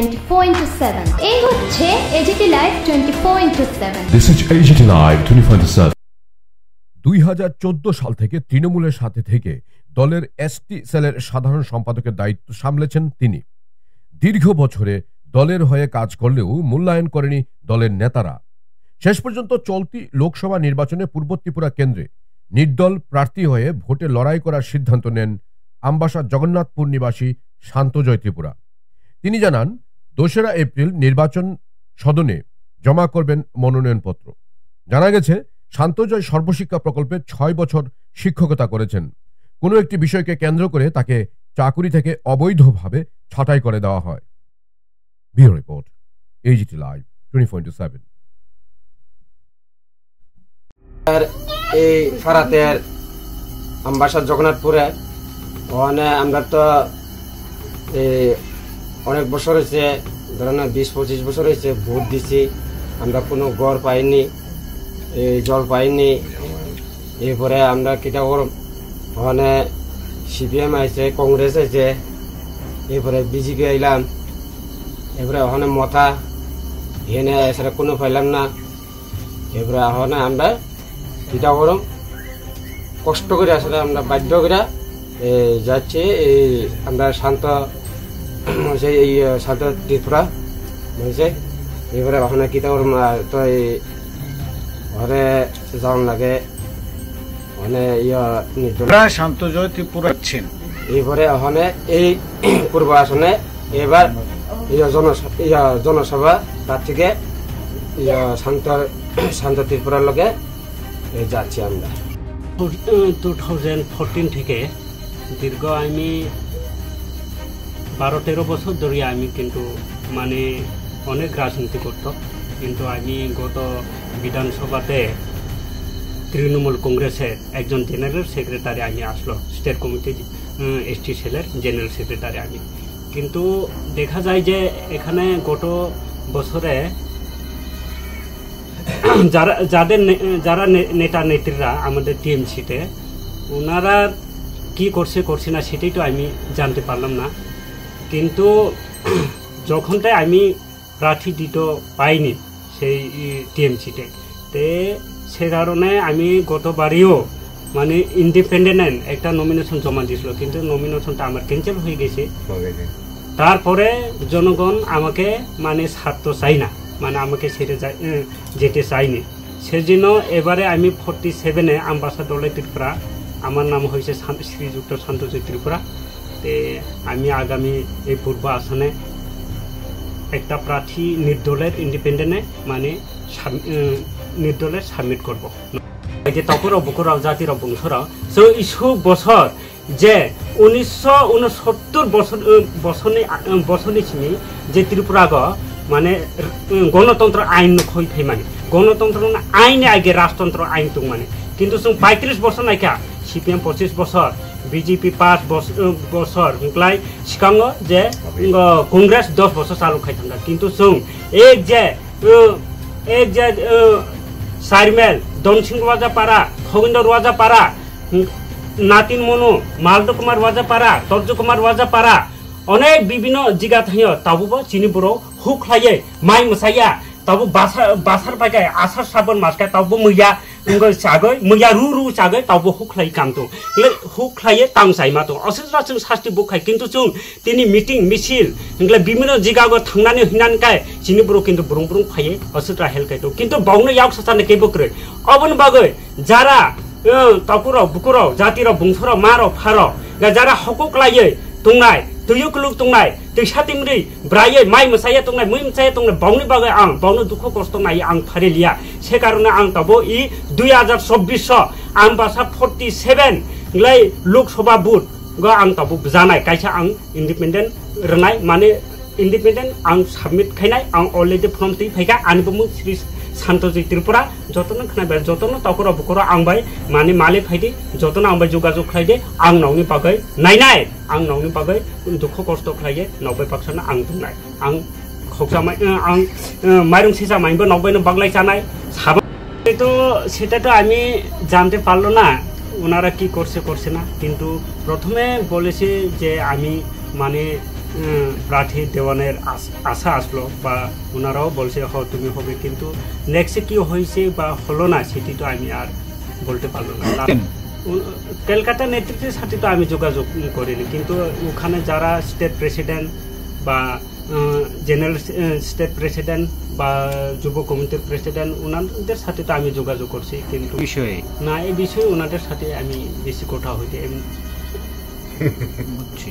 24/7 এই হচ্ছে AGT live 24/7 This is AGT Live 24/7 2014 সাল থেকে তৃণমূলের সাথে থেকে দলের এসটি সেলের সাধারণ সম্পাদকের দায়িত্ব সামলেছেন তিনি। দীর্ঘ বছরে দলের হয়ে কাজ করলেও মূল্যায়ন করেনি দলের নেতারা। শেষ পর্যন্ত চলতি লোকসভা নির্বাচনে পূর্ব ত্রিপুরা কেন্দ্রে নির্দল প্রার্থী হয়ে ভোটে লড়াই করার সিদ্ধান্ত নেন আমবাসা জগন্নাথপুর নিবাসী শান্তজয় ত্রিপুরা। তিনি জানান 2 এপ্রিল নির্বাচন সদনে জমা করবেন মনোনয়নপত্র। জানা গেছে শান্তজয় সর্বশিক্ষা প্রকল্পে 6 বছর শিক্ষকতা করেছেন। কোনো একটি বিষয়কে কেন্দ্র করে তাকে চাকুরি থেকে অবৈধভাবে ছাঁটাই করে দেওয়া হয়। Bureau report, AGT live 24/7। এই ফারাতের আমবাসা জগন্নাথপুরে ওখানে আমরা তো অনেক বছর হয়েছে, ধরেন 20-25 বছর হয়েছে ভোট দিছি, আমরা কোনো ঘর পাইনি, জল পাইনি। এরপরে আমরা কিটা ওখানে CPM আইছে, কংগ্রেস আইছে, এরপরে BJP আইলাম, এরপরে ওখানে মথা এনে সেটা কোনো পাইলাম না। এরপরে ওখানে আমরা কিটা করম কষ্ট করে আসলে আমরা বাধ্য করে যাচ্ছি। আমরা শান্ত এই শান্ত ত্রিপুরা বলছে। এবারে ওখানে কিতা করম তো ঘরে যাওয়ান লাগে, ওখানে শান্তজয় ত্রিপুরা আছেন। এরপরে ওখানে এই পূর্ব আসনে এবার জনসভা তার থেকে শান্ত ত্রিপুরার লগে যাচ্ছি আমরা। 2014 থেকে দীর্ঘ আমি 12-13 বছর ধরে আমি কিন্তু মানে অনেক রাজনীতি করতাম, কিন্তু আমি গত বিধানসভাতে তৃণমূল কংগ্রেসের একজন জেনারেল সেক্রেটারি আমি আসলো, স্টেট কমিটি এসটি সেলের জেনারেল সেক্রেটারি আমি। কিন্তু দেখা যায় যে এখানে গত বছরে যারা নেতা নেত্রীরা আমাদের টিএমসিতে ওনারা কি করছে না সেটাই তো আমি জানতে পারলাম না। কিন্তু যখনটাই আমি প্রার্থী দিতে পাইনি সেই টিএমসিতে, সে কারণে আমি গতবারেও মানে ইন্ডিপেন্ডেন্ট একটা নমিনেশন জমা দিয়েছিল, কিন্তু নমিনেশনটা আমার ক্যান্সেল হয়ে গেছে। তারপরে জনগণ আমাকে মানে ছাড়তে চাই না, মানে আমাকে ছেড়ে যেতে চাইনি। সেজন্য এবারে আমি 47-এ আমবাসা দলের ত্রিপুরা, আমার নাম হয়েছে শ্রীযুক্ত শান্তজয় ত্রিপুরা। আমি আগামী এই পূর্ব আসনে একটা প্রার্থী নির্দলের ইন্ডিপেন্ডেন্টে মানে নির্দলের সাবমিট করবো। যে তপর বুকুরাও জাতির বংশরাও ইস্যু বছর যে 1969 বছরনি যে ত্রিপুরা মানে গণতন্ত্র আইন হয়ে থাই মানে গণতন্ত্র আইনে আগে রাজতন্ত্র আইন তো মানে, কিন্তু 35 বছর নাইকা CPM 25 বছর, BJP 5 বছর হংলাই সিকাঙ্গ যে কংগ্রেস 10 বছর চালু খাই থাকা। কিন্তু এক যে সাইরমেল দনসিং রাজাপাড়া, খগিন্দ রাজাপাড়া, নাতিন মনু, মালদ কুমার রাজাপাড়া, তর্জ কুমার রাজাপাড়া অনেক বিভিন্ন জায়গা থাকে তাবো চিনি বড় হুক খাইয়ে মাই মশাইয়া তাবো বাসার পাইকায় আষাঢ় শ্রাবণ মাসকায় তাবো মইয়া চাগৈ মইয়া রু চাগৈ তাবো হুক খাই কামতো হুক খাইয়ে তাং চাই মাতো অসুবিধা শাস্তি বুক খাই। কিন্তু তিনি মিটিং মিছিল বিভিন্ন জায়গা থাংনাनै হইনানকাय চিনি বড় কিন্তু বুরুং ফাইয়ে অসুবিধা হেলকাইতো। কিন্তু বাউনো ইয়াক সাসানে কেবক্রে অবন বাগৈ যারা তপুরাव बुकुराव जातिराव बंशराव माराव फाराव जारा हकुक लायै तंनाय तुयुकलुक तंनाय दैसातिमरि ब्रायै माइ मसायै तंनाय मै मसायै तंनाय बावनि बागै आं बावनो दुखु कष्ट नाय आं फारिलिया। से कारणे आं तबो 2024 आमबासा 47 लै लोकसभा बुथ आं तबो जानाय कायसा आं इन्डिपेन्डेन्ट रनाय माने इन्डिपेन्डेन्ट आं साबमिट खायनाय आं अलरेडि फर्म दै फैगा आनिबो श्री शान्तजय त्रिपुरा जतन खोनाबाय जतन तकरा बुकरा आंबाय माने माले फायदे जतन आंबाय जगाजग खायदे आं नावनि बागै नायनाय आं नावनि बागै दुख कष्ट खायदे नवबाय पाक्साना आं बुंनाय आं खगजामाय आं माइरं सेसा माइबो नवबायनो बागलाय जानाय साबा तो সেটা তো আমি জানতে পারলো না ওনারা কি করছে না। কিন্তু প্রথমে বলেছে যে আমি মানে প্রার্থী দেওয়ানের আশা আসলো বা ওনারাও বলছে তুমি হবে, কিন্তু নেক্সটে কি হয়েছে বা হলো না সেটি তো আমি আর বলতে পারলো না। কলকাতা নেতৃত্বের সাথে তো আমি যোগাযোগ করিনি, কিন্তু ওখানে যারা স্টেট প্রেসিডেন্ট বা জেনারেল স্টেট প্রেসিডেন্ট বা যুব কমিটির প্রেসিডেন্ট ওনাদের সাথে তো আমি যোগাযোগ করছি, কিন্তু বিষয়ে না এই বিষয়ে ওনাদের সাথে আমি বেশি কথা হইতে বুঝছি।